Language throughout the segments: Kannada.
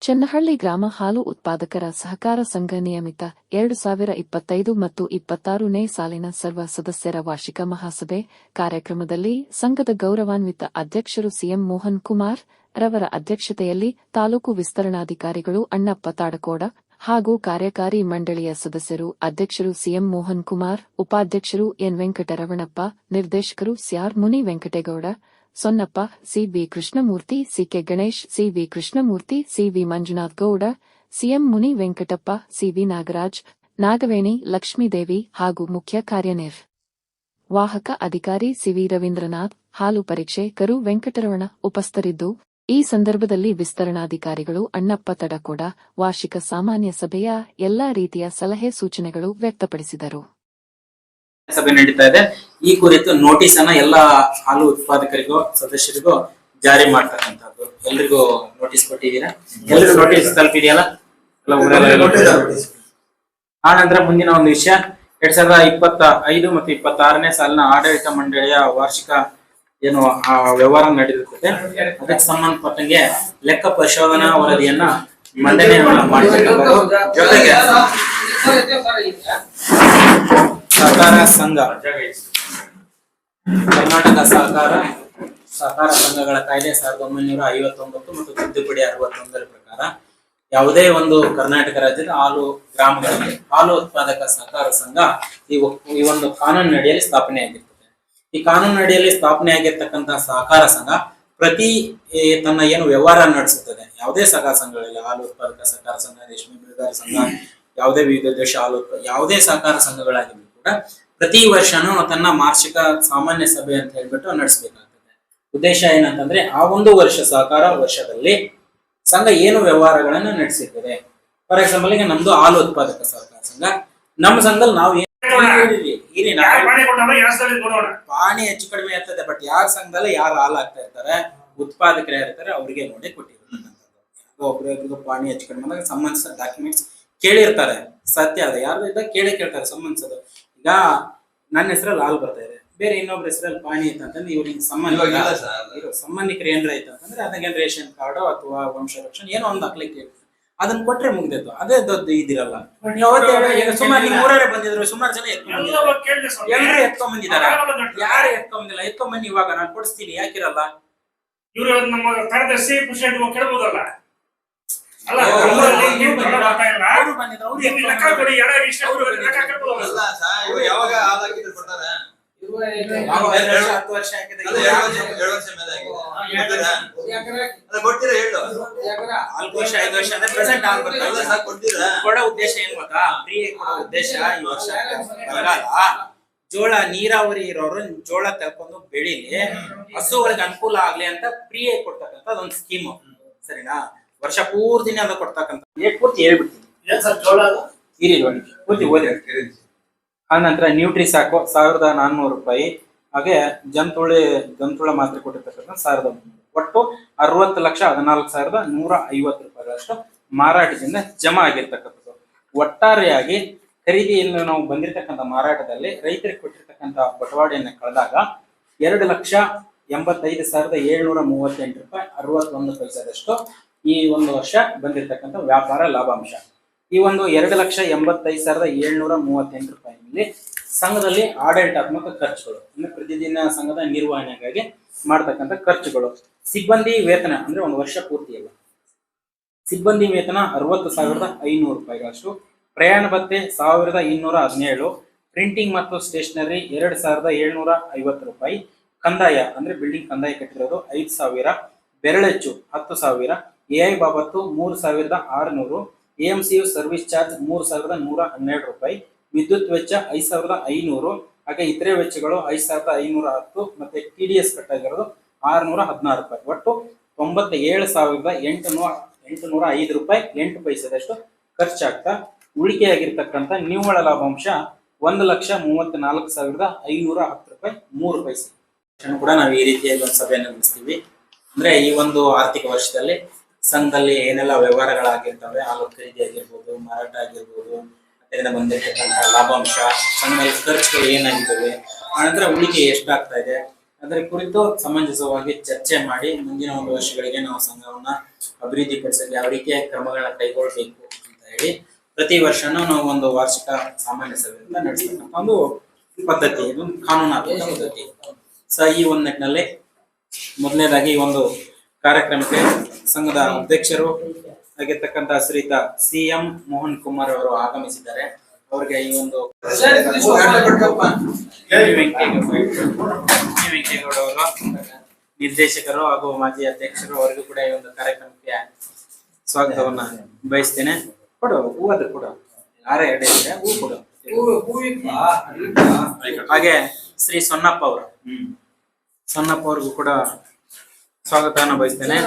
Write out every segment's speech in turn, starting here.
ಚೆನ್ನಹಳ್ಳಿ ಗ್ರಾಮ ಹಾಲು ಉತ್ಪಾದಕರ ಸಹಕಾರ ಸಂಘ ನಿಯಮಿತ 2025 ಮತ್ತು 26ನೇ ಸಾಲಿನ ಸರ್ವ ಸದಸ್ಯರ ವಾರ್ಷಿಕ ಮಹಾಸಭೆ ಕಾರ್ಯಕ್ರಮದಲ್ಲಿ ಸಂಘದ ಗೌರವಾನ್ವಿತ ಅಧ್ಯಕ್ಷರು ಸಿಎಂ ಮೋಹನ್ ಕುಮಾರ್ ರವರ ಅಧ್ಯಕ್ಷತೆಯಲ್ಲಿ ತಾಲೂಕು ವಿಸ್ತರಣಾಧಿಕಾರಿಗಳು ಅಣ್ಣಪ್ಪ ತಾಡಕೋಡ ಹಾಗೂ ಕಾರ್ಯಕಾರಿ ಮಂಡಳಿಯ ಸದಸ್ಯರು ಅಧ್ಯಕ್ಷರು ಸಿಎಂ ಮೋಹನ್ ಕುಮಾರ್, ಉಪಾಧ್ಯಕ್ಷರು ಎನ್ ವೆಂಕಟರಮಣಪ್ಪ, ನಿರ್ದೇಶಕರು CR Muni Venkategowda, Sonnappa, CB Krishnamurthy, CK Ganesh, CV Krishnamurthy, CV Manjunath Gowda, CM Muni Venkatappa, CV Nagaraj, Nagaveni, Lakshmidevi ಹಾಗೂ ಮುಖ್ಯ ಕಾರ್ಯನಿರ್ವಾಹಕ ಅಧಿಕಾರಿ ಸಿವಿ ರವೀಂದ್ರನಾಥ್, ಹಾಲು ಪರೀಕ್ಷೆ ಕರು ವೆಂಕಟರಮಣ ಉಪಸ್ಥಿತರಿದ್ದು, ಈ ಸಂದರ್ಭದಲ್ಲಿ ವಿಸ್ತರಣಾಧಿಕಾರಿಗಳು ಅಣ್ಣಪ್ಪ ತಡಕೋಡ ವಾರ್ಷಿಕ ಸಾಮಾನ್ಯ ಸಭೆಯ ಎಲ್ಲಾ ರೀತಿಯ ಸಲಹೆ ಸೂಚನೆಗಳು ವ್ಯಕ್ತಪಡಿಸಿದರು. ಸಭೆ ನಡೀತಾ ಇದೆ. ಈ ಕುರಿತು ನೋಟಿಸ್ ಅನ್ನ ಎಲ್ಲಾ ಹಾಲು ಉತ್ಪಾದಕರಿಗೂ ಸದಸ್ಯರಿಗೂ ಜಾರಿ ಮಾಡ್ತಕ್ಕಂಥದ್ದು. ಎಲ್ರಿಗೂ ನೋಟಿಸ್ ಕೊಟ್ಟಿದ್ದೀರಾ? ಎಲ್ರಿಗೂ ನೋಟಿಸ್ ತಲುಪಿದೆಯಲ್ಲ? ಆ ನಂತರ ಮುಂದಿನ ಒಂದು ವಿಷಯ 2025 ಮತ್ತು 26ನೇ ಸಾಲಿನ ಆಡಳಿತ ಮಂಡಳಿಯ ವಾರ್ಷಿಕ ಏನು ವ್ಯವಹಾರ ನಡೆದಿರುತ್ತದೆ, ಅದಕ್ಕೆ ಸಂಬಂಧಪಟ್ಟಂಗೆ ಲೆಕ್ಕ ಪರಿಶೋಧನಾ ವರದಿಯನ್ನ ಮಂಡನೆ ಮಾಡತಕ್ಕಂಥದ್ದು. ಜೊತೆಗೆ ಸಹಕಾರ ಸಂಘ, ಕರ್ನಾಟಕ ಸಹಕಾರ ಸಂಘಗಳ ಕಾಯ್ದೆ 1959 ಮತ್ತು ತಿದ್ದುಪಡಿ 61ರ ಪ್ರಕಾರ ಯಾವುದೇ ಒಂದು ಕರ್ನಾಟಕ ರಾಜ್ಯದ ಹಾಲು ಗ್ರಾಮಗಳಲ್ಲಿ ಹಾಲು ಉತ್ಪಾದಕ ಸಹಕಾರ ಸಂಘ ಈ ಒಂದು ಕಾನೂನು ಅಡಿಯಲ್ಲಿ ಸ್ಥಾಪನೆ ಆಗಿರ್ತದೆ. ಈ ಕಾನೂನು ಅಡಿಯಲ್ಲಿ ಸ್ಥಾಪನೆ ಆಗಿರ್ತಕ್ಕಂತಹ ಸಹಕಾರ ಸಂಘ ಪ್ರತಿ ತನ್ನ ಏನು ವ್ಯವಹಾರ ನಡೆಸುತ್ತದೆ, ಯಾವುದೇ ಸಹಕಾರ ಸಂಘಗಳಲ್ಲಿ ಹಾಲು ಉತ್ಪಾದಕ ಸಹಕಾರ ಸಂಘ, ರೇಷ್ಮೆ ಬೆಳೆಗಾರ ಸಂಘ, ಯಾವುದೇ ವಿವಿಧ ದೇಶ ಹಾಲು ಯಾವುದೇ ಸಹಕಾರ ಸಂಘಗಳಾಗಿದ್ರು ಕೂಡ ಪ್ರತಿ ವರ್ಷನೂ ತನ್ನ ವಾರ್ಷಿಕ ಸಾಮಾನ್ಯ ಸಭೆ ಅಂತ ಹೇಳ್ಬಿಟ್ಟು ನಡೆಸಬೇಕಾಗ್ತದೆ. ಉದ್ದೇಶ ಏನಂತಂದ್ರೆ ಆ ಒಂದು ವರ್ಷ ಸಹಕಾರ ವರ್ಷದಲ್ಲಿ ಸಂಘ ಏನು ವ್ಯವಹಾರಗಳನ್ನ ನಡೆಸಿರ್ತದೆ. ಫಾರ್ ಎಕ್ಸಾಂಪಲ್ ಈಗ ನಮ್ದು ಹಾಲು ಉತ್ಪಾದಕ ಸಹಕಾರ ಸಂಘ, ನಮ್ಮ ಸಂಘದಲ್ಲಿ ನಾವು ಪಾಣಿ ಹೆಚ್ಚು ಕಡಿಮೆ ಇರ್ತದೆ, ಬಟ್ ಯಾರ ಸಂಘದಲ್ಲಿ ಯಾರು ಹಾಲು ಹಾಕ್ತಾ ಇರ್ತಾರೆ, ಉತ್ಪಾದಕರು ಯಾರಿರ್ತಾರೆ ಅವ್ರಿಗೆ ನೋಡಿ ಕೊಟ್ಟಿರ್ತಕ್ಕಂಥದ್ದು. ಒಬ್ರಿಗೆ ಪಾಣಿ ಹೆಚ್ಚು ಕಡಿಮೆ ಅಂದಾಗ ಸಂಬಂಧಿಸಿದ ಡಾಕ್ಯುಮೆಂಟ್ಸ್ ಕೇಳಿರ್ತಾರೆ, ಸತ್ಯ ಅದ ಯಾರು ಇದ್ದಾಗ ಕೇಳ್ತಾರೆ ಸಂಬಂಧಿಸೋದು. ಈಗ ನನ್ನ ಹೆಸರಲ್ಲಿ ಹಾಲು ಬರ್ತಾ ಇದೆ, ಬೇರೆ ಇನ್ನೊಬ್ರ ಹೆಸರಲ್ಲಿ ಪಾಣಿ ಅಂತಂದ್ರೆ ಇವ್ರಿಗೆ ಸಂಬಂಧಿಕರು ಏನ್ರ ಐತಂತಂದ್ರೆ ಅದಕ್ಕೆ ರೇಷನ್ ಕಾರ್ಡ್ ಅಥವಾ ವಂಶರಕ್ಷಣೆ ಏನೋ ಒಂದು ಹಾಕ್ಲಿಕ್ಕೆ ಅದನ್ನ ಕೊಟ್ರೆ ಮುಗ್ದಿತ್ತು. ಅದೇ ದೊಡ್ಡ ಇದಿರಲ್ಲ. ಸುಮಾರು ಊರೇ ಬಂದಿದ್ರು, ಸುಮಾರು ಜನ ಎಲ್ಲರೂ ಎತ್ಕೊಂಡ್ ಬಂದಿದ್ದಾರೆ. ಯಾರು ಎತ್ಕೊಂಬಂದಿಲ್ಲ, ಎತ್ಕೊಂಬಂದು ಇವಾಗ ನಾನು ಕೊಡಿಸ್ತೀನಿ, ಯಾಕಿರಲ್ಲ? ಇವರು ನಮ್ಮ ಕಾರ್ಯದರ್ಶಿ ಪ್ರೆಸಿಡೆಂಟ್ ಕೇಳ್ಬೋದಲ್ಲ. ಕೊಡೋ ಉದ್ದೇಶ ಏನ್ ಗೊತ್ತಾ? ಫ್ರೀ ಕೊಡೋ ಉದ್ದೇಶ ಈ ವರ್ಷ ಜೋಳ ನೀರಾವರಿ ಇರೋರು ಜೋಳ ತಳ್ಕೊಂಡು ಬೆಳಿಲಿ, ಹಸುಗಳಿಗೆ ಅನುಕೂಲ ಆಗ್ಲಿ ಅಂತ ಫ್ರೀ ಕೊಡ್ತಕ್ಕಂಥ ಒಂದು ಸ್ಕೀಮು. ಸರಿನಾ? ವರ್ಷ ಪೂರ್ತಿನೇ ಅದ ಕೊಡ್ತಕ್ಕಂಥ ಪೂರ್ತಿ ಹೇಳ್ಬಿಡ್ತೀನಿ. ಪೂರ್ತಿ ಓದಿ. ಆ ನಂತರ ನ್ಯೂಟ್ರಿ ಸಾಕು 1400 ರೂಪಾಯಿ, ಹಾಗೆ ಜಂತುಳ ಮಾತ್ರೆ ಕೊಟ್ಟಿರ್ತಕ್ಕಂಥ 1000. ಒಟ್ಟು 60,14,150 ರೂಪಾಯಿಗಳಷ್ಟು ಮಾರಾಟದಿಂದ ಜಮಾ ಆಗಿರ್ತಕ್ಕಂಥದ್ದು. ಒಟ್ಟಾರೆಯಾಗಿ ಖರೀದಿಯಲ್ಲಿ ನಾವು ಬಂದಿರತಕ್ಕಂಥ ಮಾರಾಟದಲ್ಲಿ ರೈತರಿಗೆ ಕೊಟ್ಟಿರ್ತಕ್ಕಂಥ ಬಟವಾಡೆಯನ್ನು ಕಳೆದಾಗ 2,85,738 ರೂಪಾಯಿ 61 ಪೈಸೆದಷ್ಟು ಈ ಒಂದು ವರ್ಷ ಬಂದಿರತಕ್ಕಂಥ ವ್ಯಾಪಾರ ಲಾಭಾಂಶ. ಈ ಒಂದು 2,85,738 ರೂಪಾಯಿನಲ್ಲಿ ಸಂಘದಲ್ಲಿ ಆಡಳಿತಾತ್ಮಕ ಖರ್ಚುಗಳು ಅಂದ್ರೆ ಪ್ರತಿದಿನ ಸಂಘದ ನಿರ್ವಹಣೆಗಾಗಿ ಮಾಡ್ತಕ್ಕಂಥ ಖರ್ಚುಗಳು, ಸಿಬ್ಬಂದಿ ವೇತನ ಅಂದ್ರೆ ಒಂದು ವರ್ಷ ಪೂರ್ತಿ ಅಲ್ಲ, ಸಿಬ್ಬಂದಿ ವೇತನ 60,500 ರೂಪಾಯಿಗಳಷ್ಟು, ಪ್ರಯಾಣ ಭತ್ಯೆ 1,217, ಪ್ರಿಂಟಿಂಗ್ ಮತ್ತು ಸ್ಟೇಷನರಿ 2,750 ರೂಪಾಯಿ, ಕಂದಾಯ ಅಂದ್ರೆ ಬಿಲ್ಡಿಂಗ್ ಕಂದಾಯ ಕಟ್ಟಿರೋದು 5,000, ಬೆರಳೆಚ್ಚು 10,000, ಎಐ ಬಾಬತ್ತು 3,600, AMCU ಸರ್ವಿಸ್ ಚಾರ್ಜ್ 3,112 ರೂಪಾಯಿ, ವಿದ್ಯುತ್ ವೆಚ್ಚ 5,500, ಹಾಗೆ ಇತರೆ ವೆಚ್ಚಗಳು 5,510 ಮತ್ತೆ TDS ಕಟ್ಟಾಗಿರೋದು 616 ರೂಪಾಯಿ. ಒಟ್ಟು 97,805 ರೂಪಾಯಿ 8 ಪೈಸೆದಷ್ಟು ಖರ್ಚಾಗ್ತಾ ಉಳಿಕೆಯಾಗಿರ್ತಕ್ಕಂಥ ನಿವ್ವಳ ಲಾಭಾಂಶ 1,34,510 ರೂಪಾಯಿ 3 ಪೈಸೆ ಕೂಡ ನಾವು ಈ ರೀತಿಯಾಗಿ ಒಂದು ಸಭೆಯನ್ನು ನಡೆಸ್ತೀವಿ. ಅಂದ್ರೆ ಈ ಒಂದು ಆರ್ಥಿಕ ವರ್ಷದಲ್ಲಿ ಸಂಘದಲ್ಲಿ ಏನೆಲ್ಲ ವ್ಯವಹಾರಗಳಾಗಿರ್ತವೆ, ಹಾಲು ಖರೀದಿ ಆಗಿರ್ಬೋದು, ಮಾರಾಟ ಆಗಿರ್ಬೋದು, ಅದರಿಂದ ಬಂದಿರತಕ್ಕಂಥ ಲಾಭಾಂಶ, ಸಂಘದಲ್ಲಿ ಖರ್ಚುಗಳು ಏನಾಗಿದ್ದಾವೆ, ಆನಂತರ ಉಳಿಕೆ ಎಷ್ಟಾಗ್ತಾ ಇದೆ, ಅದರ ಕುರಿತು ಸಮಂಜಸವಾಗಿ ಚರ್ಚೆ ಮಾಡಿ ಮುಂದಿನ ಒಂದು ವರ್ಷಗಳಿಗೆ ನಾವು ಸಂಘವನ್ನ ಅಭಿವೃದ್ಧಿ ಪಡಿಸಕ್ಕೆ ಯಾವ ರೀತಿಯ ಕ್ರಮಗಳನ್ನ ಕೈಗೊಳ್ಬೇಕು ಅಂತ ಹೇಳಿ ಪ್ರತಿ ವರ್ಷನೂ ನಾವು ಒಂದು ವಾರ್ಷಿಕ ಸಾಮಾನ್ಯ ಸಭೆಯಿಂದ ನಡೆಸ್ತಕ್ಕಂಥ ಒಂದು ಪದ್ಧತಿ, ಇದೊಂದು ಕಾನೂನಾತ್ಮಕ ಪದ್ಧತಿ. ಈ ಒಂದು ನಿಟ್ಟಿನಲ್ಲಿ ಮೊದಲನೇದಾಗಿ ಈ ಒಂದು ಕಾರ್ಯಕ್ರಮಕ್ಕೆ ಸಂಘದ ಅಧ್ಯಕ್ಷರು ಆಗಿರ್ತಕ್ಕಂಥ ಶ್ರೀಯುತ CM ಮೋಹನ್ ಕುಮಾರ್ ಅವರು ಆಗಮಿಸಿದ್ದಾರೆ. ಅವರಿಗೆ ಈ ಒಂದು ವೆಂಕಟೇಗೌಡ ಅವರು ನಿರ್ದೇಶಕರು ಹಾಗೂ ಮಾಜಿ ಅಧ್ಯಕ್ಷರು ಅವರಿಗೂ ಕೂಡ ಈ ಒಂದು ಕಾರ್ಯಕ್ರಮಕ್ಕೆ ಸ್ವಾಗತವನ್ನ ಬಯಸ್ತೇನೆ. ಕೊಡು ಹೂವದು ಕೊಡು, ಯಾರೇ ಹೇಳಿದ್ರೆ ಹೂ ಕೊಡು. ಹಾಗೆ ಶ್ರೀ ಸೊನ್ನಪ್ಪ ಅವರು ಅವ್ರಿಗೂ ಕೂಡ ಸ್ವಾಗತವನ್ನು ಬಯಸ್ತೇನೆ.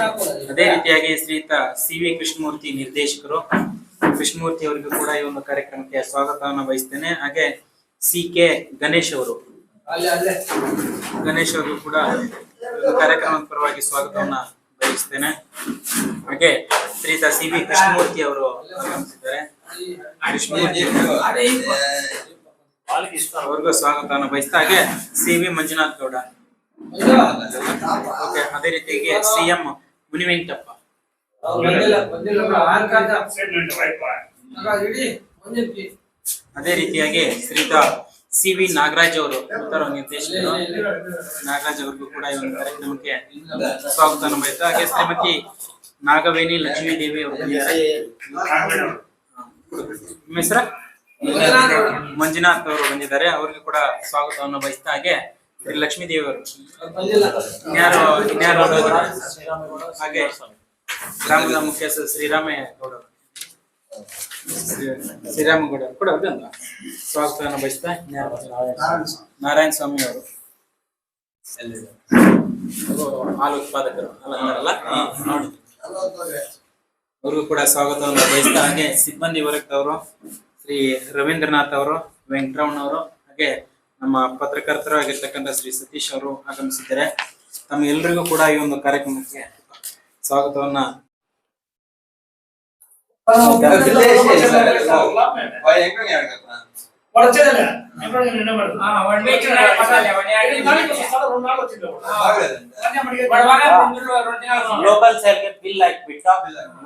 ಅದೇ ರೀತಿಯಾಗಿ ಶ್ರೀಯುತ CV ಕೃಷ್ಣಮೂರ್ತಿ ನಿರ್ದೇಶಕರು, ಕೃಷ್ಣಮೂರ್ತಿ ಅವರಿಗೂ ಕೂಡ ಈ ಒಂದು ಕಾರ್ಯಕ್ರಮಕ್ಕೆ ಸ್ವಾಗತವನ್ನು ಬಯಸ್ತೇನೆ. ಹಾಗೆ CK ಗಣೇಶ್ ಅವರು, ಗಣೇಶ್ ಅವ್ರಿಗೂ ಕೂಡ ಕಾರ್ಯಕ್ರಮದ ಪರವಾಗಿ ಸ್ವಾಗತವನ್ನ ಬಯಸ್ತೇನೆ. ಹಾಗೆ ಶ್ರೀಯುತ CV ಕೃಷ್ಣಮೂರ್ತಿ ಅವರು ಆಗಮಿಸಿದ್ದಾರೆ. ಕೃಷ್ಣಮೂರ್ತಿ ಅವ್ರಿಗೂ ಸ್ವಾಗತವನ್ನು ಬಯಸ್ತಾ, ಹಾಗೆ CV ಮಂಜುನಾಥ್ ಗೌಡ, ಅದೇ ರೀತಿಯಾಗಿ CM ಮುನಿವೆಂಕಟಪ್ಪ, ಅದೇ ರೀತಿಯಾಗಿ ಶ್ರೀಯುತ CV ನಾಗರಾಜ್ ಅವರು ಉತ್ತರ ನಿರ್ದೇಶಕರು, ನಾಗರಾಜ್ ಅವ್ರಿಗೂ ಕೂಡ ಈ ಒಂದು ಕಾರ್ಯಕ್ರಮಕ್ಕೆ ಸ್ವಾಗತವನ್ನು ಬಯಸ್ತಾ, ಹಾಗೆ ಶ್ರೀಮತಿ ನಾಗವೇಣಿ ಲಕ್ಷ್ಮೀ ದೇವಿ ಅವರು ಹೆಸರ ಮಂಜುನಾಥ್ ಅವರು ಬಂದಿದ್ದಾರೆ. ಅವ್ರಿಗೂ ಕೂಡ ಸ್ವಾಗತವನ್ನು ಬಯಸ್ತಾ, ಹಾಗೆ ಲಕ್ಷ್ಮೀ ದೇವಿ ಅವರು ಇನ್ಯಾರು ಹಾಗೆ ಗ್ರಾಮದ ಮುಖ್ಯಸ್ಥ ಶ್ರೀರಾಮೇಗೌಡ ಕೂಡ ಸ್ವಾಗತವನ್ನು ಬಯಸ್ತಾ, ನಾರಾಯಣ ಸ್ವಾಮಿ ಅವರು ಹಾಲು ಉತ್ಪಾದಕರು ಅಲ್ಲ ನೋಡಿ, ಅವ್ರಿಗೂ ಕೂಡ ಸ್ವಾಗತವನ್ನು ಬಯಸ್ತಾ, ಹಾಗೆ ಸಿಬ್ಬಂದಿ ವರ್ಗದವರು ಶ್ರೀ ರವೀಂದ್ರನಾಥ್ ಅವರು, ವೆಂಕಟರಮಣ ಅವರು, ಹಾಗೆ ನಮ್ಮ ಪತ್ರಕರ್ತರು ಆಗಿರ್ತಕ್ಕಂಥ ಶ್ರೀ ಸತೀಶ್ ಅವರು ಆಗಮಿಸಿದ್ದಾರೆ. ತಮ್ಮ ಎಲ್ರಿಗೂ ಕೂಡ ಈ ಒಂದು ಕಾರ್ಯಕ್ರಮಕ್ಕೆ ಸ್ವಾಗತವನ್ನ ಲೋಕಲ್ ಸೇಲ್ಗೆ ಬಿಲ್ ಹಾಕ್ಬಿಟ್ಟು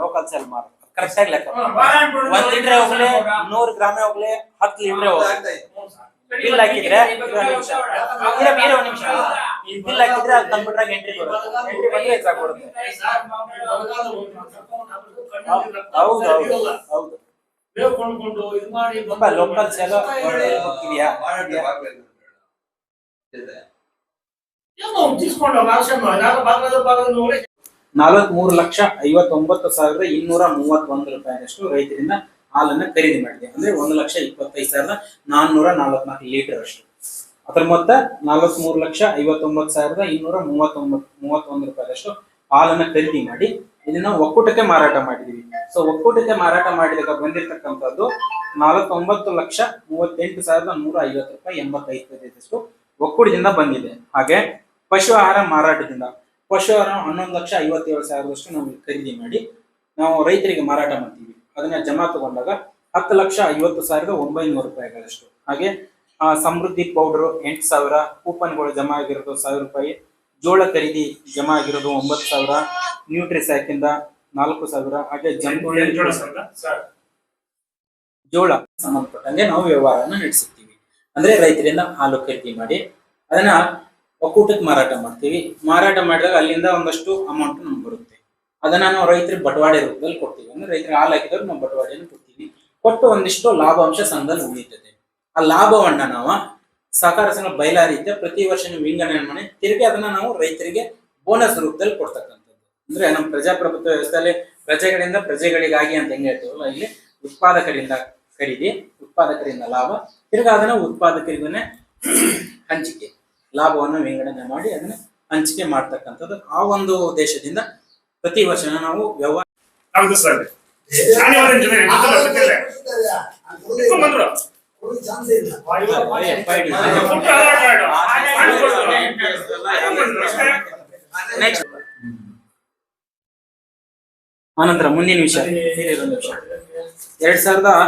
ಲೋಕಲ್ ಸೇಲ್ ಮಾಡ ಕರೆಕ್ಟ್ ಆಗಿ ಲೆಕ್ಕ 1 ಲೀಟರ್ ಹೋಗ್ಲಿ 100 ಗ್ರಾಮ್ ಹೋಗ್ಲಿ 10 ಲೀಟರ್ ಹೋಗ್ಲಿ ಬಿಲ್ ಹಾಕಿದ್ರೆ ಬೇರೆ ಒಂದು ನಿಮಿಷ ಬಿಲ್ ಹಾಕಿದ್ರೆ ಅದು ಕಂಪ್ಯೂಟರ್ ಎಂಟ್ರಿ ಬರುತ್ತೆ, ಎಂಟ್ರಿ ಬಂದ್ರೆ ಎಕ್ಸ್ಟ್ರಾ ಕೊಡುತ್ತೆ. ಹೌದು ಹೌದು ಲೋಕಲ್ ಸೇಲ್ ಇದೆಯಾ? 43,59,231 ರೂಪಾಯಿಯಷ್ಟು ರೈತರಿಂದ ಹಾಲನ್ನ ಖರೀದಿ ಮಾಡಿದೆ. ಅಂದ್ರೆ 1,25,444 ಲೀಟರ್ ಅಷ್ಟು. ಅದರ ಮೊತ್ತ 43,59,231 ರೂಪಾಯಿಯಷ್ಟು ಹಾಲನ್ನ ಖರೀದಿ ಮಾಡಿ ಇದನ್ನ ಒಕ್ಕೂಟಕ್ಕೆ ಮಾರಾಟ ಮಾಡಿದೀವಿ. ಸೊ ಒಕ್ಕೂಟಕ್ಕೆ ಮಾರಾಟ ಮಾಡಿದಾಗ ಬಂದಿರತಕ್ಕಂಥದ್ದು 49,38,150 ರೂಪಾಯಿ 85 ಪೈಸೆಯಷ್ಟು ಒಕ್ಕೂಟದಿಂದ ಬಂದಿದೆ. ಹಾಗೆ ಪಶು ಆಹಾರ ಮಾರಾಟದಿಂದ ಪಶು ಆಹಾರ 11,57,000 ನಾವು ಖರೀದಿ ಮಾಡಿ ನಾವು ರೈತರಿಗೆ ಮಾರಾಟ ಮಾಡ್ತೀವಿ. ಅದನ್ನ ಜಮಾ ತಗೊಂಡಾಗ 10,50,900 ರೂಪಾಯಿಗಳಷ್ಟು. ಹಾಗೆ ಸಮೃದ್ಧಿ ಪೌಡರ್ 8,000, ಕೂಪನ್ಗಳು ಜಮಾ ಆಗಿರೋದು 1,000 ರೂಪಾಯಿ, ಜೋಳ ಖರೀದಿ ಜಮಾ ಆಗಿರೋದು 9,000, ನ್ಯೂಟ್ರಿ ಸ್ಯಾಕಿಂದ 4,000, ಹಾಗೆ ಜೋಳ ಸಂಬಂಧಪಟ್ಟಂಗೆ ನಾವು ವ್ಯವಹಾರನ ನಡೆಸುತ್ತೀವಿ. ಅಂದ್ರೆ ರೈತರಿಂದ ಹಾಲು ಖರೀದಿ ಮಾಡಿ ಅದನ್ನ ಒಕ್ಕೂಟಕ್ಕೆ ಮಾರಾಟ ಮಾಡ್ತೀವಿ. ಮಾರಾಟ ಮಾಡಿದಾಗ ಅಲ್ಲಿಂದ ಒಂದಷ್ಟು ಅಮೌಂಟ್ ನಮ್ಗೆ ಬರುತ್ತೆ. ಅದನ್ನ ನಾವು ರೈತರಿಗೆ ಬಟವಾಡೆ ರೂಪದಲ್ಲಿ ಕೊಡ್ತೀವಿ. ಅಂದ್ರೆ ರೈತರಿಗೆ ಹಾಲು ಹಾಕಿದವ್ರು ನಾವು ಬಟವಾಡೆಯನ್ನು ಕೊಡ್ತೀವಿ. ಕೊಟ್ಟು ಒಂದಿಷ್ಟು ಲಾಭಾಂಶ ಸಂಘದಲ್ಲಿ ಉಳಿತದೆ. ಆ ಲಾಭವನ್ನ ನಾವು ಸಹಕಾರ ಸಂಘ ಬಯಲಾರಿದ್ದೆ ಪ್ರತಿ ವರ್ಷ ವಿಂಗಡಣೆ ಮಾಡಿ ತಿರುಗಿ ಅದನ್ನ ನಾವು ರೈತರಿಗೆ ಬೋನಸ್ ರೂಪದಲ್ಲಿ ಕೊಡ್ತಕ್ಕಂಥದ್ದು. ಅಂದ್ರೆ ನಮ್ಮ ಪ್ರಜಾಪ್ರಭುತ್ವ ವ್ಯವಸ್ಥೆಯಲ್ಲಿ ಪ್ರಜೆಗಳಿಂದ ಪ್ರಜೆಗಳಿಗಾಗಿ ಅಂತ ಹೆಂಗ್ ಹೇಳ್ತೀವಲ್ಲ, ಇಲ್ಲಿ ಉತ್ಪಾದಕರಿಂದ ಖರೀದಿ, ಉತ್ಪಾದಕರಿಂದ ಲಾಭ, ತಿರ್ಗಾ ಅದನ್ನ ಉತ್ಪಾದಕರಿಗೇ ಹಂಚಿಕೆ, ಲಾಭವನ್ನು ವಿಂಗಡಣೆ ಮಾಡಿ ಅದನ್ನ ಹಂಚಿಕೆ ಮಾಡ್ತಕ್ಕಂಥದ್ದು. ಆ ಒಂದು ಉದ್ದೇಶದಿಂದ ಪ್ರತಿ ವರ್ಷ ನಾವು ವ್ಯವಹಾರ ಆನಂತರ ಮುಂದಿನ ವಿಷಯ 2026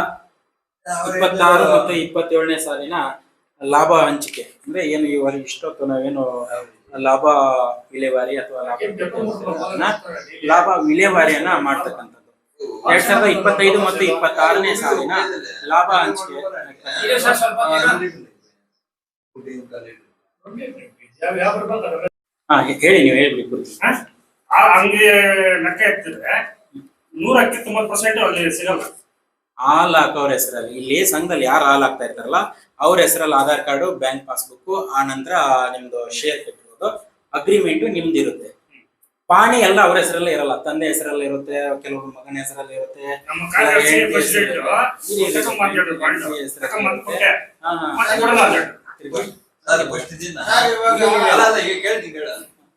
ಮತ್ತು 27ನೇ ಸಾಲಿನ ಲಾಭ ಹಂಚಿಕೆ. ಅಂದ್ರೆ ಏನು ಇವರು ಇಷ್ಟೊತ್ತು ನಾವೇನು ಲಾಭ ವಿಲೇವಾರಿ ಅಥವಾ ಲಾಭ ವಿಲೇವಾರಿಯನ್ನ ಮಾಡ್ತಕ್ಕಂಥದ್ದು. 2025 ಮತ್ತು 26ನೇ ಸಾಲಿನ ಲಾಭ ಹಂಚಿಕೆ. ಹೇಳಿ, ನೀವು ಹೇಳ್ಬೇಕು. ಹಂಗೆ ಲೆಕ್ಕ ಎತ್ತಿದ್ರೆ 100ಕ್ಕೆ 90% ಅಲ್ಲಿ ಸಿಗಲ್ಲ. ಹಾಲ್ ಹಾಕೋರ ಹೆಸರಲ್ಲಿ, ಇಲ್ಲಿ ಸಂಘದಲ್ಲಿ ಯಾರು ಹಾಲ್ ಹಾಕ್ತಾ ಇರ್ತಾರಲ್ಲ ಅವ್ರ ಹೆಸರಲ್ಲಿ ಆಧಾರ್ ಕಾರ್ಡು, ಬ್ಯಾಂಕ್ ಪಾಸ್ಬುಕ್, ಆ ನಂತರ ನಿಮ್ದು ಶೇರ್ ಕಟ್ಟಿರೋದು, ಅಗ್ರಿಮೆಂಟ್ ನಿಮ್ದು ಇರುತ್ತೆ. ಪಾಣಿ ಎಲ್ಲ ಅವ್ರ ಹೆಸರಲ್ಲೇ ಇರಲ್ಲ, ತಂದೆ ಹೆಸರಲ್ಲಿ ಇರುತ್ತೆ, ಕೆಲವರು ಮಗನ ಹೆಸರಲ್ಲಿ ಇರುತ್ತೆ,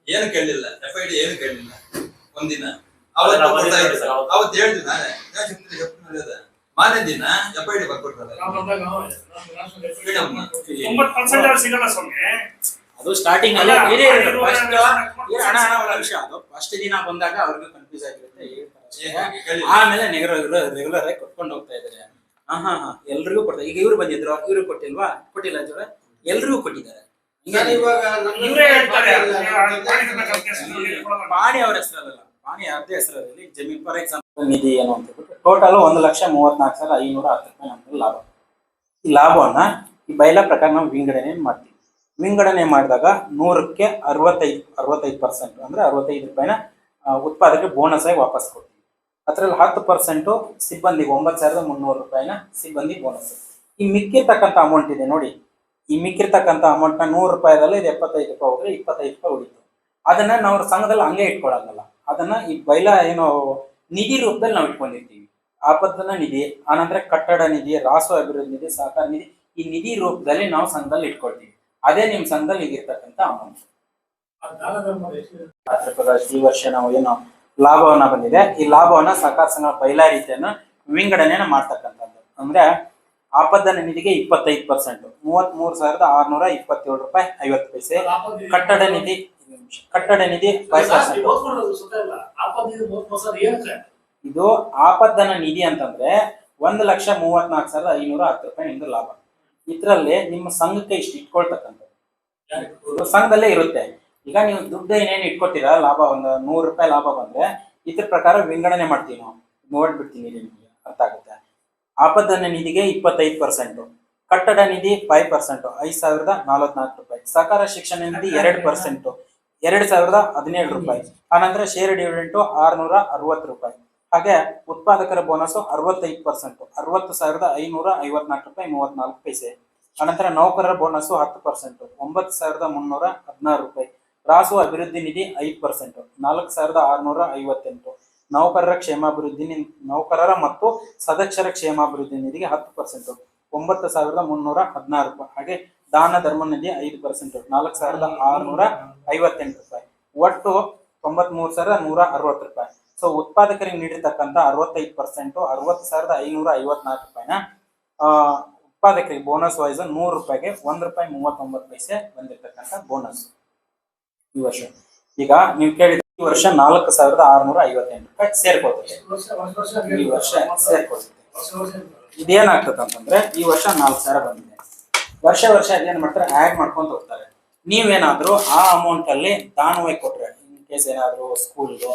ಏನು ಕೇಳಲಿಲ್ಲ, FID ಏನು ಕೇಳಲಿಲ್ಲ. ಒಂದಿನ ಅವತ್ತು ಹೇಳ್ತೀವಿ ನಾನೇ ಮಾರನೇ ದಿನ FID ಬರ್ಕೊಡ್ತಾರೆ. ಅದು ಸ್ಟಾರ್ಟಿಂಗ್ ಅಲ್ಲಿ ಫಸ್ಟ್ ದಿನ ಬಂದಾಗ ಅವ್ರಿಗೆ ಕನ್ಫ್ಯೂಸ್ ಆಗಿರುತ್ತೆ. ಆಮೇಲೆ ರೆಗ್ಯುಲರ್ ಆಗಿ ಕೊಟ್ಕೊಂಡು ಹೋಗ್ತಾ ಇದಾರೆ. ಎಲ್ರಿಗೂ ಕೊಡ್ತಾರೆ. ಈಗ ಇವ್ರು ಬಂದಿದ್ರು, ಇವ್ರು ಕೊಟ್ಟಿಲ್ವಾ? ಕೊಟ್ಟಿಲ್ಲ ಜೋಳ, ಎಲ್ರಿಗೂ ಕೊಟ್ಟಿದ್ದಾರೆ. ಪಾಣಿ ಅವ್ರ ಹೆಸರಲ್ಲ, ಪಾಣಿ ಯಾರದೇ ಹೆಸರಲ್ಲಿ ಜಮೀನ್. ಫಾರ್ ಎಕ್ಸಾಂಪಲ್ ನಿಧಿ ಏನು ಅಂತ ಟೋಟಲ್ 1,34,510 ರೂಪಾಯಿ ನಮ್ಗೆ ಲಾಭ. ಈ ಲಾಭವನ್ನ ಈ ಬೈಲಾ ಪ್ರಕಾರ ನಾವು ವಿಂಗಡಣೆ ಮಾಡ್ತೀವಿ. ವಿಂಗಡಣೆ ಮಾಡಿದಾಗ 100ಕ್ಕೆ 65% ಅಂದ್ರೆ 65 ರೂಪಾಯಿನ ಉತ್ಪಾದಕರಿಗೆ ಬೋನಸ್ ಆಗಿ ವಾಪಸ್ ಕೊಡ್ತೀವಿ. ಅದರಲ್ಲಿ 10% ಸಿಬ್ಬಂದಿಗೆ 9,300 ರೂಪಾಯಿನ ಸಿಬ್ಬಂದಿ ಬೋನಸ್. ಈ ಮಿಕ್ಕಿರ್ತಕ್ಕಂಥ ಅಮೌಂಟ್ ಇದೆ ನೋಡಿ, ಈ ಮಿಕ್ಕಿರ್ತಕ್ಕಂಥ ಅಮೌಂಟ್ನ 100 ರೂಪಾಯಿದಲ್ಲಿ ಇದು 75 ರೂಪಾಯಿ ಹೋದ್ರೆ 25 ರೂಪಾಯಿ ಉಳಿತು. ಅದನ್ನ ನಾವು ಸಂಘದಲ್ಲಿ ಹಂಗೆ ಇಟ್ಕೊಳ್ಳೋಂಗಲ್ಲ, ಅದನ್ನ ಈ ಬೈಲಾ ಏನೋ ನಿಧಿ ರೂಪದಲ್ಲಿ ನಾವು ಇಟ್ಕೊಂಡಿರ್ತೀವಿ. ಆಪತ್ತನ ನಿಧಿ, ಆನಂತರ ಕಟ್ಟಡ ನಿಧಿ, ರಾಷ್ಟ್ರ ಅಭಿವೃದ್ಧಿ ನಿಧಿ, ಸಹಕಾರ ನಿಧಿ, ಈ ನಿಧಿ ರೂಪದಲ್ಲಿ ನಾವು ಸಂಘದಲ್ಲಿ ಇಟ್ಕೊಳ್ತೀವಿ. ಅದೇ ನಿಮ್ ಸಂಘದಲ್ಲಿ ಈಗಿರ್ತಕ್ಕಂಥ ಅಮೌಂಟ್. ಈ ವರ್ಷ ನಾವು ಏನು ಲಾಭವನ್ನ ಬಂದಿದೆ, ಈ ಲಾಭವನ್ನ ಸಹಕಾರ ಸಂಘ ಬೈಲಾ ರೀತಿಯನ್ನ ವಿಂಗಡಣೆನ ಮಾಡ್ತಕ್ಕಂಥದ್ದು. ಅಂದ್ರೆ ಆಪತ್ತನ ನಿಧಿಗೆ 25%, 33,627 ರೂಪಾಯಿ 50 ಪೈಸೆ. ಕಟ್ಟಡ ನಿಧಿ 5%. ಇದು ಆಪತ್ತನ ನಿಧಿ ಅಂತಂದ್ರೆ 1,34,510 ರೂಪಾಯಿ ನಿಮ್ದು ಲಾಭ. ಇದ್ರಲ್ಲಿ ನಿಮ್ಮ ಸಂಘಕ್ಕೆ ಇಷ್ಟು ಇಟ್ಕೊಳ್ತಕ್ಕಂಥದ್ದು ಸಂಘದಲ್ಲೇ ಇರುತ್ತೆ. ಈಗ ನೀವು ದುಡ್ಡು ಏನೇನು ಇಟ್ಕೊತೀರಾ, ಲಾಭ ಒಂದು 100 ರೂಪಾಯಿ ಲಾಭ ಬಂದ್ರೆ ಇದ್ರ ಪ್ರಕಾರ ವಿಂಗಡಣೆ ಮಾಡ್ತೀವಿ ನಾವು. ನೋಡ್ಬಿಡ್ತೀನಿ, ನಿಮಗೆ ಅರ್ಥ ಆಗುತ್ತೆ. ಆಪತ್ತನ ನಿಧಿಗೆ 25%, ಕಟ್ಟಡ ನಿಧಿ 5%, 5,044 ರೂಪಾಯಿ. ಸಹಕಾರ ಶಿಕ್ಷಣ ನಿಧಿ 2%, 2,017 ರೂಪಾಯಿ. ಆನಂತರ ಶೇರ್ ಡಿವಿಡೆಂಟ್ 660 ರೂಪಾಯಿ. ಹಾಗೆ ಉತ್ಪಾದಕರ ಬೋನಸ್ 65%, 60,554 ರೂಪಾಯಿ 34 ಪೈಸೆ. ಅನಂತರ ನೌಕರರ ಬೋನಸ್ 10%, 9,316 ರೂಪಾಯಿ. ರಾಸು ಅಭಿವೃದ್ಧಿ ನಿಧಿ 5%, 4,658. ನೌಕರರ ಮತ್ತು ಸದಸ್ಯರ ಕ್ಷೇಮಾಭಿವೃದ್ಧಿ ನಿಧಿಗೆ 10%, 9,316 ರೂಪಾಯಿ. ಹಾಗೆ ದಾನ ಧರ್ಮ ನಿಧಿ 5%, 4,658 ರೂಪಾಯಿ. ಒಟ್ಟು 93,160 ರೂಪಾಯಿ. ಸೊ ಉತ್ಪಾದಕರಿಗೆ ನೀಡಿರ್ತಕ್ಕಂಥ 65%, 60,554 ರೂಪಾಯಿನ ಉತ್ಪಾದಕರಿಗೆ ಬೋನಸ್ ವೈಸ್ 100 ರೂಪಾಯಿಗೆ 1 ರೂಪಾಯಿ 39 ಪೈಸೆ ಬಂದಿರತಕ್ಕಂಥ ಬೋನಸ್ ಈ ವರ್ಷ. ಈಗ ನೀವು ಕೇಳಿದ ಈ ವರ್ಷ 4,658 ರೂಪಾಯಿ ಸೇರ್ಕೊಳ್ತದೆ. ಈ ವರ್ಷ ಸೇರ್ಕೊಳ್ತದೆ. ಇದೇನಾಗ್ತದೆ ಅಂತಂದ್ರೆ ಈ ವರ್ಷ 4,000 ಬಂದಿದೆ. ವರ್ಷ ಅದೇನ್ ಮಾಡ್ತಾರೆ, ಆಡ್ ಮಾಡ್ಕೊಂತ ಹೋಗ್ತಾರೆ. ನೀವೇನಾದ್ರೂ ಆ ಅಮೌಂಟ್ ಅಲ್ಲಿ ದಾನವಾಗಿ ಕೊಟ್ರೆ, ಇನ್ ಕೇಸ್ ಏನಾದ್ರು ಸ್ಕೂಲ್ಗೋ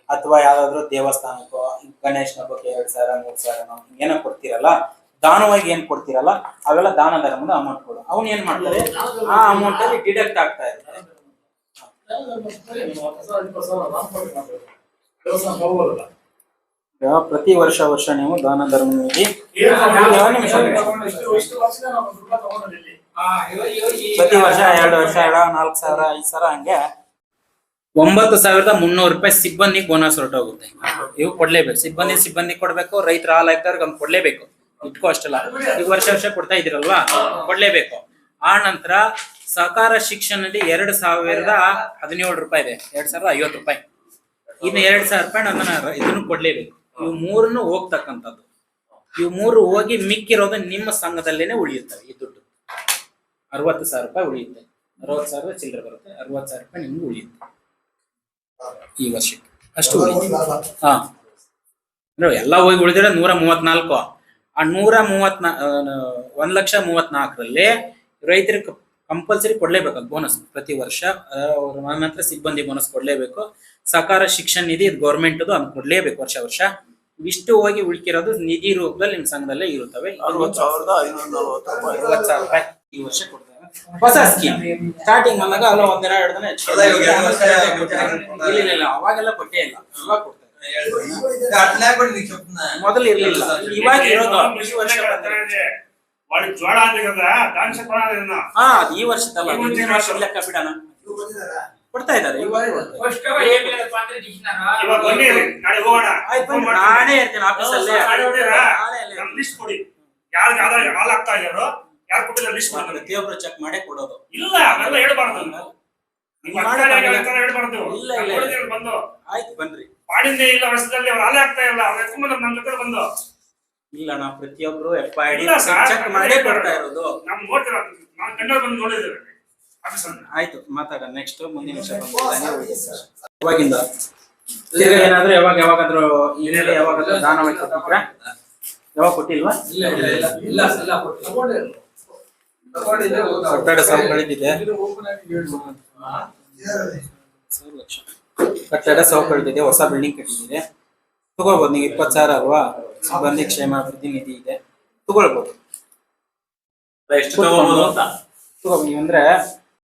ಅಥವಾ ಯಾವ್ದಾದ್ರು ದೇವಸ್ಥಾನಕ್ಕೋ, ಗಣೇಶನ ಹಬ್ಬಕ್ಕೆ 2,000 3,000 ಏನೋ ಕೊಡ್ತೀರಲ್ಲ, ದಾನವಾಗಿ ಏನ್ ಕೊಡ್ತೀರಲ್ಲ, ಅವೆಲ್ಲ ದಾನ ಧರ್ಮದ ಅಮೌಂಟ್ಗಳು. ಅವ್ನು ಏನ್ ಮಾಡ್ತಾರೆ, ಆ ಅಮೌಂಟ್ ಅಲ್ಲಿ ಡಿಡಕ್ಟ್ ಆಗ್ತಾ ಇರುತ್ತೆ. ಪ್ರತಿ ವರ್ಷ ನೀವು ದಾನ ಧರ್ಮ ನಿಧಿ ಪ್ರತಿ ವರ್ಷ 2 ವರ್ಷ 4,000 5,000 ಹಂಗೆ 9,300 ರೂಪಾಯಿ ಸಿಬ್ಬಂದಿ ಬೋನಸ್ ಹೊರಟೋಗುತ್ತೆ. ಇವು ಕೊಡ್ಲೇಬೇಕು. ಸಿಬ್ಬಂದಿ ಕೊಡ್ಬೇಕು, ರೈತರ ಹಾಲ್ ಹಾಕ್ದವ್ರಿಗೆ ಕೊಡ್ಲೇಬೇಕು. ಇಟ್ಕೋ ಅಷ್ಟಲ್ಲ, ಈಗ ವರ್ಷ ಕೊಡ್ತಾ ಇದಿರಲ್ವಾ, ಕೊಡ್ಲೇಬೇಕು. ಆ ನಂತರ ಸಹಕಾರ ಶಿಕ್ಷಣದಲ್ಲಿ 2,017 ರೂಪಾಯಿ ಇದೆ, 2,050 ರೂಪಾಯಿ. ಇನ್ನು 2,000 ರೂಪಾಯಿ ಇದನ್ನು ಕೊಡ್ಲೇಬೇಕು. ಇವು ಮೂರನ್ನು ಹೋಗ್ತಕ್ಕಂಥದ್ದು. ಇವು ಮೂರು ಹೋಗಿ ಮಿಕ್ಕಿರೋದು ನಿಮ್ಮ ಸಂಘದಲ್ಲೇನೆ ಉಳಿಯುತ್ತವೆ. ಈ ದುಡ್ಡು 60,000 ರೂಪಾಯಿ ಉಳಿಯುತ್ತೆ. 60,000 ಚಿಲ್ಲರೆ ಬರುತ್ತೆ. 60,000 ರೂಪಾಯಿ ನಿಮ್ಗೆ ಉಳಿಯುತ್ತೆ ಈ ವರ್ಷಕ್ಕೆ. ಅಷ್ಟು ಉಳಿಯುತ್ತೆ. ಎಲ್ಲ ಹೋಗಿ ಉಳಿದ್ರೆ 134. ಆ 134 1,34,000ರಲ್ಲಿ ರೈತರಿಗೆ ಕಂಪಲ್ಸರಿ ಕೊಡ್ಲೇಬೇಕು ಅದು ಬೋನಸ್ ಪ್ರತಿ ವರ್ಷ. ಅವ್ರ ನಂತರ ಸಿಬ್ಬಂದಿ ಬೋನಸ್ ಕೊಡ್ಲೇಬೇಕು. ಸಹಕಾರ ಶಿಕ್ಷಣ ನಿಧಿ ಇದು ಗೌರ್ಮೆಂಟ್ ಅದು ಕೊಡ್ಲೇಬೇಕು ವರ್ಷ ವರ್ಷ. ಇಷ್ಟು ಹೋಗಿ ಉಳ್ಕಿರೋದು ನಿಧಿ ರೂಪದಲ್ಲಿ ನಿಮ್ ಸಂಘದಲ್ಲೇ ಇರುತ್ತವೆ. 60,540 ರೂಪಾಯಿ ಈ ವರ್ಷ ಕೊಡ್ತಾರೆ. ಹೊಸ ಸ್ಕೀಮ್ ಸ್ಟಾರ್ಟಿಂಗ್ ಬಂದಾಗ ಅಲ್ಲ ಒಂದೆರಡು ದಿನ ಇಲ್ಲ ಅವಾಗೆಲ್ಲ ಕೊಟ್ಟೇ ಇಲ್ಲ, ಇವಾಗ ಕೊಡ್ತಾರೆ. ಮೊದಲು ಇರ್ಲಿಲ್ಲ, ಇವಾಗ ಇರೋದು ಈ ವರ್ಷ వాడి జోడ ఉంది కదా దాని చెప్పాలి. ಅದು ಈ ವರ್ಷದಲ್ಲ, ಮುಂದಿನ ವರ್ಷ ಲೆಕ್ಕ ಬಿಡೋಣ. ಕೊಡ್ತಾ ಇದ್ದಾರೆ ಇವಾಗ ಬನ್ನಿ ನಾಳೆ ಹೋಗೋಣ. ನಾನೇ ಇರ್ತೀನಿ ಆಫೀಸಲ್ಲಿ. ನಮ್ ಲಿಸ್ಟ್ ಕೊಡಿ, ಯಾರಿಗೆ ಹಾಲ್ ಆಗ್ತಾ ಇದ್ದಾರೋ ಯಾರು ಕೊಟ್ಟಿಲ್ಲ ಲಿಸ್ಟ್ ಮಾಡಿ ಪ್ರತಿಯೊಬ್ರು ಚೆಕ್ ಮಾಡೇ ಕೊಡೋದು. ಇಲ್ಲ ಅವೆಲ್ಲ ಹೇಳ್ಬಾರ್ದು, ಹೇಳ್ಬಾರ್ದು. ಇಲ್ಲ ಬಂದು ಆಯ್ತು ಬನ್ರಿ. ಪಾಡಿಂದೇ ಇಲ್ಲ ವರ್ಷದಲ್ಲಿ ಅವ್ರು ಹಾಲೆ ಆಗ್ತಾ ಇಲ್ಲ, ಅವ್ರು ಎತ್ಕೊಂಡ್ ನಮ್ಮ ಜೊತೆ ಬಂದು. ಇಲ್ಲ ನಾವು ಪ್ರತಿಯೊಬ್ರು FID ಚೆಕ್ ಮಾಡೇ ಕೊಡ್ತಾ ಇರೋದು. ನಮ್ ನೋಡ್ತೀರ, ನಾವು ಕಣ್ಣಲ್ಲಿ ಬಂದು ನೋಡಿದ್ದೇವೆ. ಆಯ್ತು ಮಾತಾಡೋಣ. ನೆಕ್ಸ್ಟ್ ಮುಂದಿನ ವಿಷಯ ಇವಾಗಿಂದ ಏನಾದ್ರು ಯಾವಾಗಾದ್ರೂ ಏನೇಳಿ ಯಾವಾಗಾದ್ರೂ ದಾನವಾಗಿ ಕೊಟ್ಟಿದ್ರ? ಯಾವಾಗ ಕೊಟ್ಟಿಲ್ವಾ? ಕಟ್ಟಡ ಸಾವು ಕಳೆದಿದೆ, ಕಟ್ಟಡ ಸಾವು ಕಳೆದಿದೆ, ಹೊಸ ಬಿಲ್ಡಿಂಗ್ ಕಟ್ಟಿದೆ. ತಗೊಳ್ಬೋದು ನೀವು. 20,000 ಅಲ್ವಾ? ಸಿಬ್ಬಂದಿ ಕ್ಷೇಮ ಪ್ರತಿನಿಧಿ ಇದೆ, ತಗೊಳ್ಬೋದು. ಎಷ್ಟು ತಗೋಬಹುದು ಅಂತ ತಗೊಳ್ಬೋದು. ಅಂದ್ರೆ